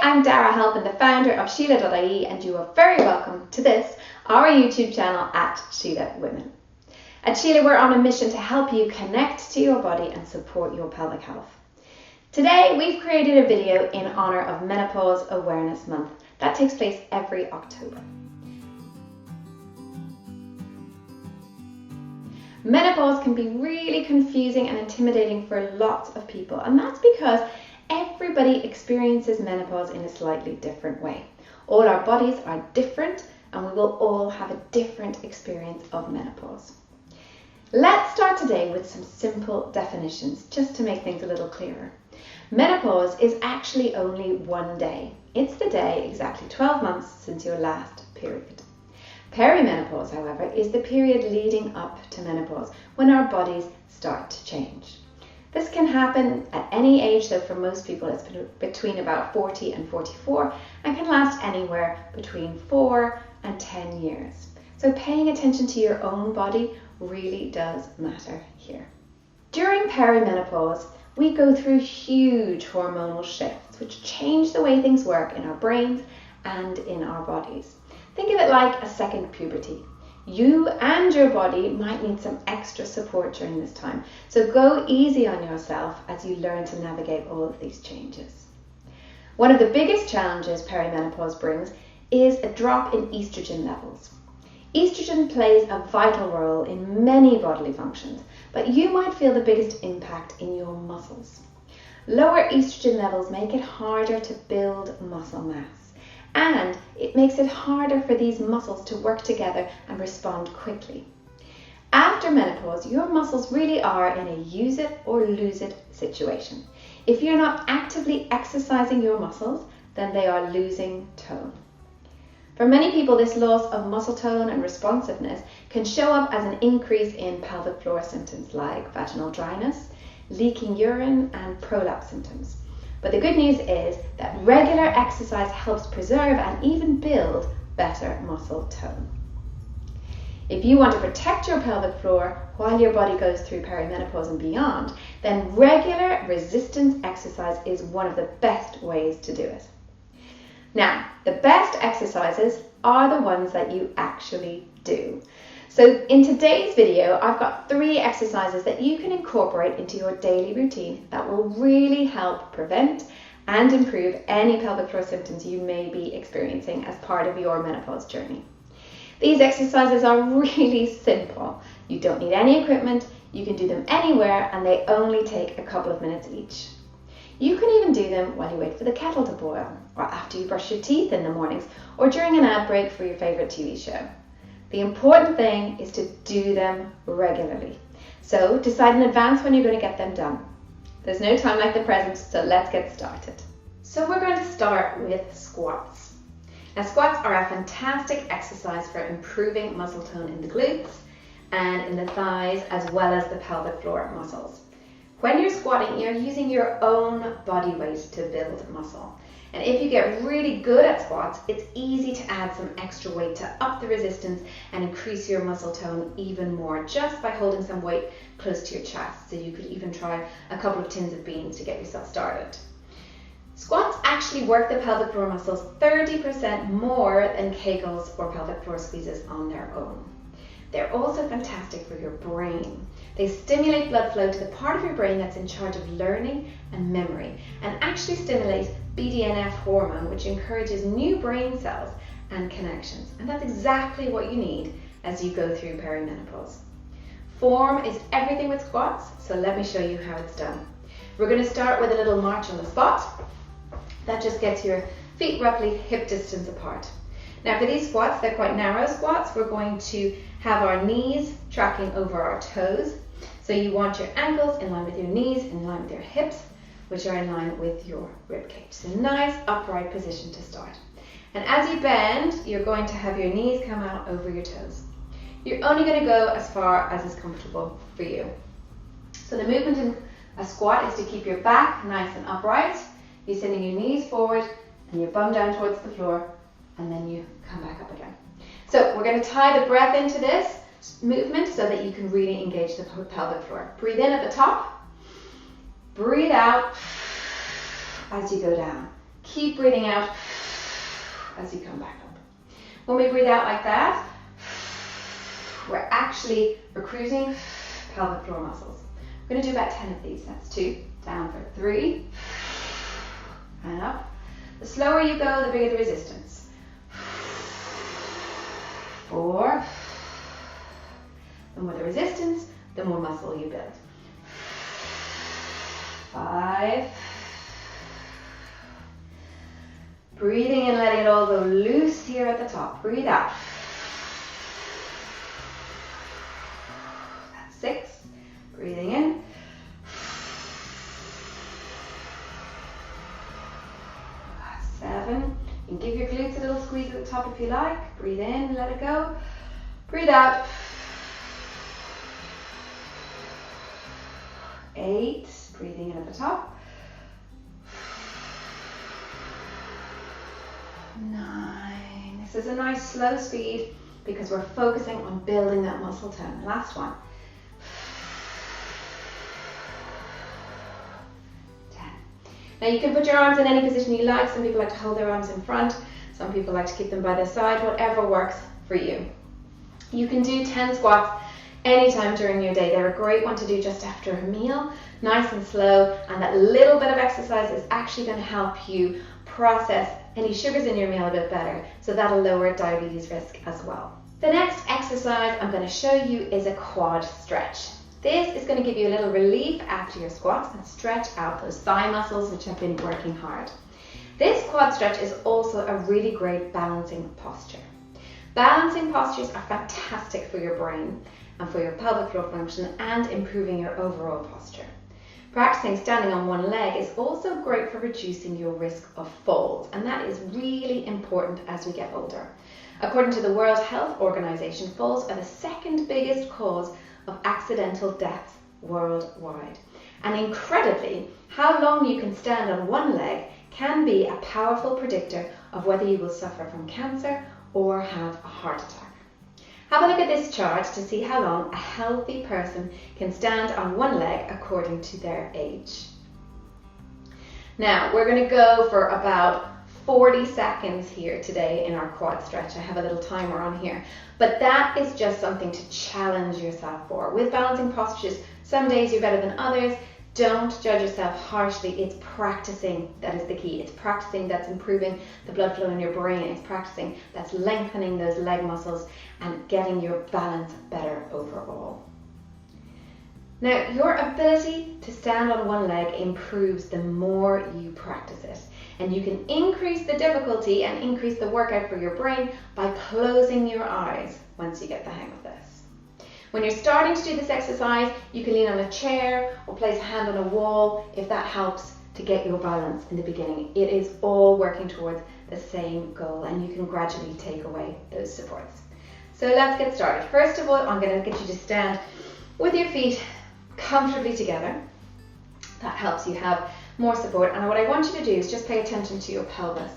I'm Dara Halpin, the founder of Sheela.ie, and you are very welcome to this, our YouTube channel at Sheela Women. At Sheela, we're on a mission to help you connect to your body and support your pelvic health. Today, we've created a video in honor of Menopause Awareness Month that takes place every October. Menopause can be really confusing and intimidating for lots of people, and that's because everybody experiences menopause in a slightly different way. All our bodies are different and we will all have a different experience of menopause. Let's start today with some simple definitions just to make things a little clearer. Menopause is actually only one day. It's the day exactly 12 months since your last period. Perimenopause, however, is the period leading up to menopause when our bodies start to change. This can happen at any age, though for most people it's between about 40 and 44 and can last anywhere between 4 and 10 years. So paying attention to your own body really does matter here. During perimenopause, we go through huge hormonal shifts which change the way things work in our brains and in our bodies. Think of it like a second puberty. You and your body might need some extra support during this time, so go easy on yourself as you learn to navigate all of these changes. One of the biggest challenges perimenopause brings is a drop in estrogen levels. Estrogen plays a vital role in many bodily functions, but you might feel the biggest impact in your muscles. Lower estrogen levels make it harder to build muscle mass. And it makes it harder for these muscles to work together and respond quickly. After menopause, your muscles really are in a use it or lose it situation. If you're not actively exercising your muscles, then they are losing tone. For many people, this loss of muscle tone and responsiveness can show up as an increase in pelvic floor symptoms like vaginal dryness, leaking urine, and prolapse symptoms. But the good news is that regular exercise helps preserve and even build better muscle tone. If you want to protect your pelvic floor while your body goes through perimenopause and beyond, then regular resistance exercise is one of the best ways to do it. Now, the best exercises are the ones that you actually do. So in today's video, I've got 3 exercises that you can incorporate into your daily routine that will really help prevent and improve any pelvic floor symptoms you may be experiencing as part of your menopause journey. These exercises are really simple. You don't need any equipment, you can do them anywhere, and they only take a couple of minutes each. You can even do them while you wait for the kettle to boil, or after you brush your teeth in the mornings, or during an ad break for your favourite TV show. The important thing is to do them regularly. So decide in advance when you're going to get them done. There's no time like the present, so let's get started. So we're going to start with squats. Now squats are a fantastic exercise for improving muscle tone in the glutes and in the thighs as well as the pelvic floor muscles. When you're squatting, you're using your own body weight to build muscle. And if you get really good at squats, it's easy to add some extra weight to up the resistance and increase your muscle tone even more just by holding some weight close to your chest. So you could even try a couple of tins of beans to get yourself started. Squats actually work the pelvic floor muscles 30% more than Kegels or pelvic floor squeezes on their own. They're also fantastic for your brain. They stimulate blood flow to the part of your brain that's in charge of learning and memory, and actually stimulate BDNF hormone, which encourages new brain cells and connections. And that's exactly what you need as you go through perimenopause. Form is everything with squats, so let me show you how it's done. We're going to start with a little march on the spot. That just gets your feet roughly hip distance apart. Now for these squats, they're quite narrow squats. We're going to have our knees tracking over our toes. So you want your ankles in line with your knees, in line with your hips, which are in line with your ribcage. So nice upright position to start. And as you bend, you're going to have your knees come out over your toes. You're only going to go as far as is comfortable for you. So the movement in a squat is to keep your back nice and upright. You're sending your knees forward and your bum down towards the floor, and then you come back up again. So we're going to tie the breath into this movement so that you can really engage the pelvic floor. Breathe in at the top, breathe out as you go down. Keep breathing out as you come back up. When we breathe out like that, we're actually recruiting pelvic floor muscles. We're going to do about 10 of these. That's 2, down for 3, and up. The slower you go, the bigger the resistance. 4. The more the resistance, the more muscle you build. 5. Breathing in, letting it all go loose here at the top. Breathe out. That's 6. Breathing in. That's 7. You can give your glutes a little squeeze at the top if you like. Breathe in, let it go. Breathe out. 8. Breathing in at the top. 9. This is a nice slow speed because we're focusing on building that muscle tone. Last one. 10. Now you can put your arms in any position you like. Some people like to hold their arms in front. Some people like to keep them by their side. Whatever works for you. You can do 10 squats anytime during your day. They're a great one to do just after a meal. Nice and slow. And that little bit of exercise is actually going to help you process any sugars in your meal a bit better, so that'll lower diabetes risk as well. The next exercise I'm going to show you is a quad stretch. This is going to give you a little relief after your squats and stretch out those thigh muscles which have been working hard. This quad stretch is also a really great balancing posture. Balancing postures are fantastic for your brain and for your pelvic floor function and improving your overall posture. Practicing standing on one leg is also great for reducing your risk of falls, and that is really important as we get older. According to the World Health Organization, falls are the second biggest cause of accidental deaths worldwide. And incredibly, how long you can stand on one leg can be a powerful predictor of whether you will suffer from cancer or have a heart attack. Have a look at this chart to see how long a healthy person can stand on one leg according to their age. Now, we're going to go for about 40 seconds here today in our quad stretch. I have a little timer on here, but that is just something to challenge yourself for. With balancing postures, some days you're better than others. Don't judge yourself harshly. It's practicing that is the key. It's practicing that's improving the blood flow in your brain. It's practicing that's lengthening those leg muscles and getting your balance better overall. Now, your ability to stand on one leg improves the more you practice it. And you can increase the difficulty and increase the workout for your brain by closing your eyes once you get the hang of this. When you're starting to do this exercise, you can lean on a chair or place a hand on a wall if that helps to get your balance in the beginning. It is all working towards the same goal, and you can gradually take away those supports. So let's get started. First of all, I'm going to get you to stand with your feet comfortably together. That helps you have more support. And what I want you to do is just pay attention to your pelvis.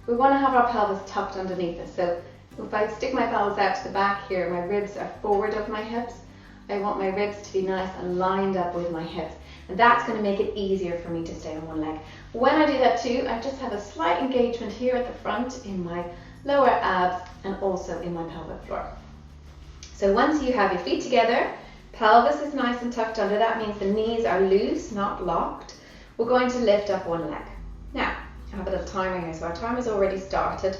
We want to have our pelvis tucked underneath us. So if I stick my pelvis out to the back here, my ribs are forward of my hips. I want my ribs to be nice and lined up with my hips. And that's going to make it easier for me to stay on one leg. When I do that too, I just have a slight engagement here at the front in my lower abs and also in my pelvic floor. So once you have your feet together, pelvis is nice and tucked under. That means the knees are loose, not locked. We're going to lift up one leg. Now, I have a little timer here, so our timer's already started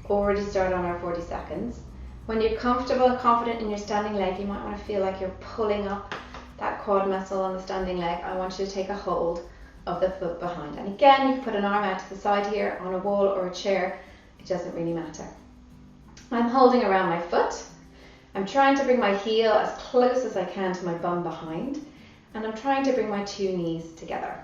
on our 40 seconds. When you're comfortable and confident in your standing leg, you might want to feel like you're pulling up that quad muscle on the standing leg. I want you to take a hold of the foot behind. And again, you can put an arm out to the side here on a wall or a chair. It doesn't really matter. I'm holding around my foot. I'm trying to bring my heel as close as I can to my bum behind. And I'm trying to bring my two knees together.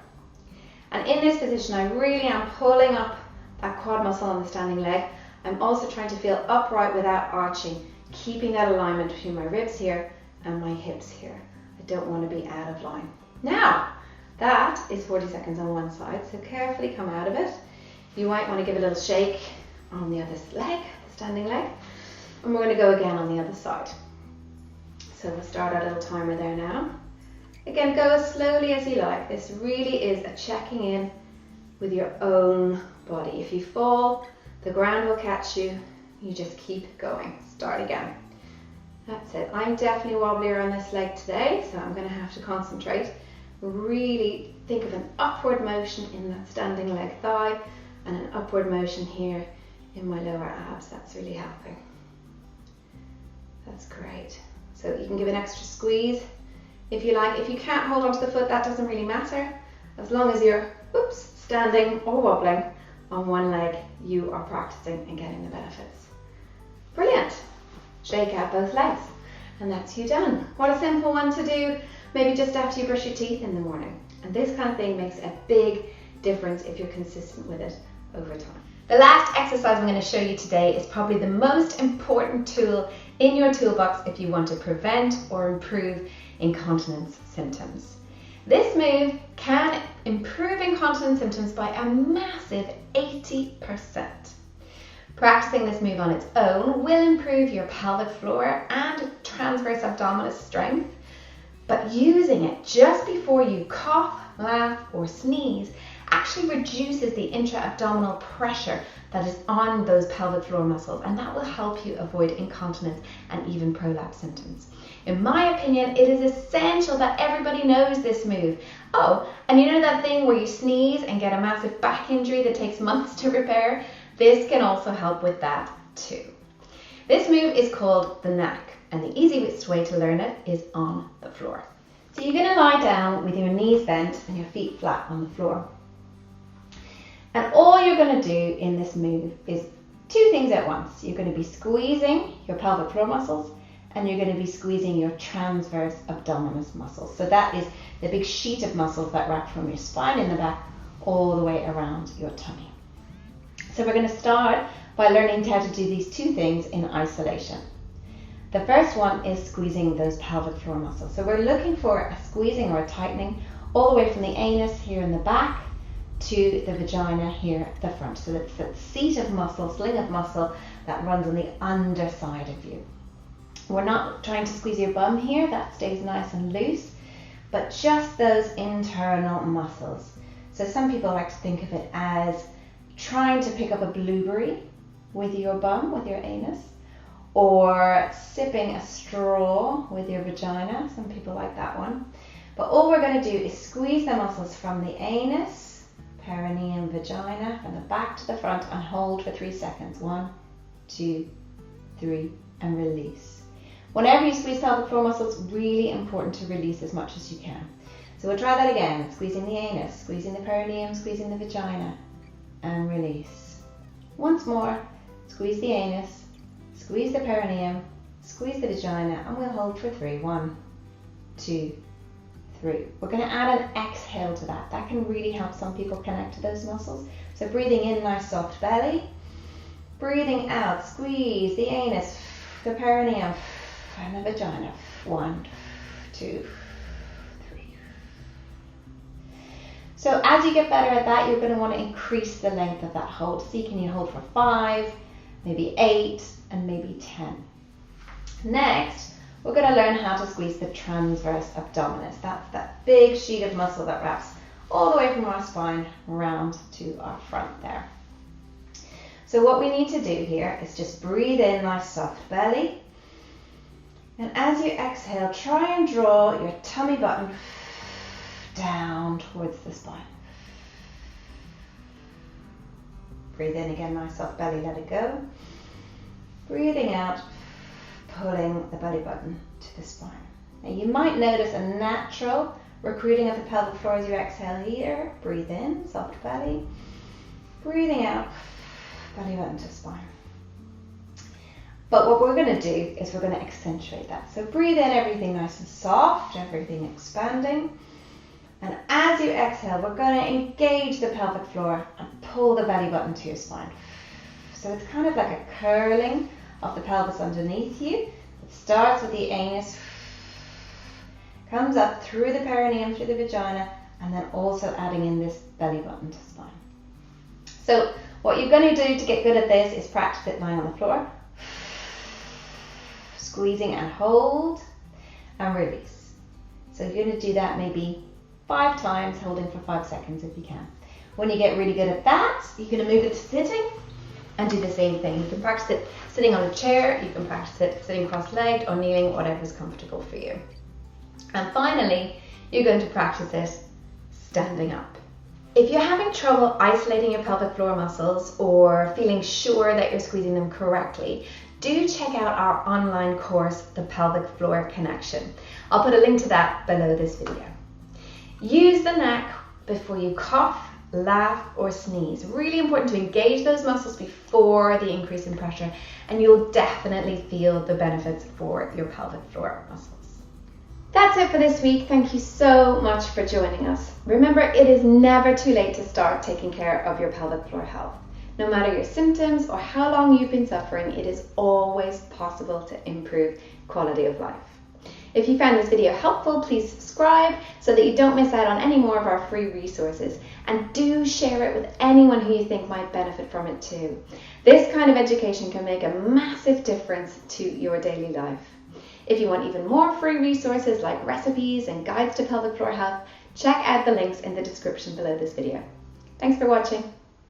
And in this position, I really am pulling up that quad muscle on the standing leg. I'm also trying to feel upright without arching, keeping that alignment between my ribs here and my hips here. I don't want to be out of line. Now, that is 40 seconds on one side, so carefully come out of it. You might want to give a little shake on the other leg, the standing leg, and we're going to go again on the other side. So we'll start our little timer there now. Again, go as slowly as you like. This really is a checking in with your own body. If you fall, the ground will catch you. You just keep going. Start again. That's it. I'm definitely wobblier on this leg today, so I'm going to have to concentrate. Really think of an upward motion in that standing leg thigh and an upward motion here in my lower abs. That's really helping. That's great. So you can give an extra squeeze if you like. If you can't hold onto the foot, that doesn't really matter. As long as you're standing or wobbling on one leg, you are practicing and getting the benefits. Brilliant. Shake out both legs. And that's you done. What a simple one to do, maybe just after you brush your teeth in the morning. And this kind of thing makes a big difference if you're consistent with it over time. The last exercise I'm going to show you today is probably the most important tool in your toolbox if you want to prevent or improve incontinence symptoms. This move can improve incontinence symptoms by a massive 80%. Practicing this move on its own will improve your pelvic floor and transverse abdominis strength, but using it just before you cough, laugh, or sneeze actually reduces the intra-abdominal pressure that is on those pelvic floor muscles, and that will help you avoid incontinence and even prolapse symptoms. In my opinion, it is essential that everybody knows this move. Oh, and you know that thing where you sneeze and get a massive back injury that takes months to repair? This can also help with that too. This move is called the knack, and the easiest way to learn it is on the floor. So you're going to lie down with your knees bent and your feet flat on the floor. And all you're going to do in this move is two things at once. You're going to be squeezing your pelvic floor muscles, and you're going to be squeezing your transverse abdominis muscles. So that is the big sheet of muscles that wrap from your spine in the back all the way around your tummy. So we're going to start by learning how to do these two things in isolation. The first one is squeezing those pelvic floor muscles. So we're looking for a squeezing or a tightening all the way from the anus here in the back to the vagina here at the front. So that's that seat of muscle, sling of muscle that runs on the underside of you. We're not trying to squeeze your bum here, that stays nice and loose, but just those internal muscles. So some people like to think of it as trying to pick up a blueberry with your bum, with your anus, or sipping a straw with your vagina. Some people like that one. But all we're going to do is squeeze the muscles from the anus, perineum, vagina, from the back to the front, and hold for 3 seconds. 1, 2, 3, and release. Whenever you squeeze pelvic floor muscles, really important to release as much as you can. So we'll try that again. Squeezing the anus, squeezing the perineum, squeezing the vagina, and release. Once more, squeeze the anus, squeeze the perineum, squeeze the vagina, and we'll hold for 3. 1, 2, 3. We're going to add an exhale to that. That can really help some people connect to those muscles. So breathing in, nice soft belly. Breathing out, squeeze the anus, the perineum, and the vagina. 1, 2, 3. So as you get better at that, you're going to want to increase the length of that hold. See, can you hold for 5, maybe 8, and maybe 10. Next, we're going to learn how to squeeze the transverse abdominis. That's that big sheet of muscle that wraps all the way from our spine round to our front there. So what we need to do here is just breathe in, nice soft belly. And as you exhale, try and draw your tummy button down towards the spine. Breathe in again, nice soft belly, let it go. Breathing out, pulling the belly button to the spine. Now you might notice a natural recruiting of the pelvic floor as you exhale here. Breathe in, soft belly. Breathing out, belly button to spine. But what we're going to do is we're going to accentuate that. So breathe in, everything nice and soft, everything expanding. And as you exhale, we're going to engage the pelvic floor and pull the belly button to your spine. So it's kind of like a curling of the pelvis underneath you. It starts with the anus, comes up through the perineum, through the vagina, and then also adding in this belly button to spine. So what you're going to do to get good at this is practice it lying on the floor. Squeezing and hold and release. So you're going to do that maybe 5 times, holding for 5 seconds if you can. When you get really good at that, you're going to move it to sitting and do the same thing. You can practice it sitting on a chair, you can practice it sitting cross-legged or kneeling, whatever is comfortable for you. And finally, you're going to practice it standing up. If you're having trouble isolating your pelvic floor muscles or feeling sure that you're squeezing them correctly, do check out our online course, the Pelvic Floor Connection. I'll put a link to that below this video. Use the neck before you cough, laugh or sneeze. Really important to engage those muscles before the increase in pressure, and you'll definitely feel the benefits for your pelvic floor muscles. That's it for this week. Thank you so much for joining us. Remember, it is never too late to start taking care of your pelvic floor health. No matter your symptoms or how long you've been suffering, it is always possible to improve quality of life. If you found this video helpful, please subscribe so that you don't miss out on any more of our free resources, and do share it with anyone who you think might benefit from it too. This kind of education can make a massive difference to your daily life. If you want even more free resources like recipes and guides to pelvic floor health, check out the links in the description below this video. Thanks for watching.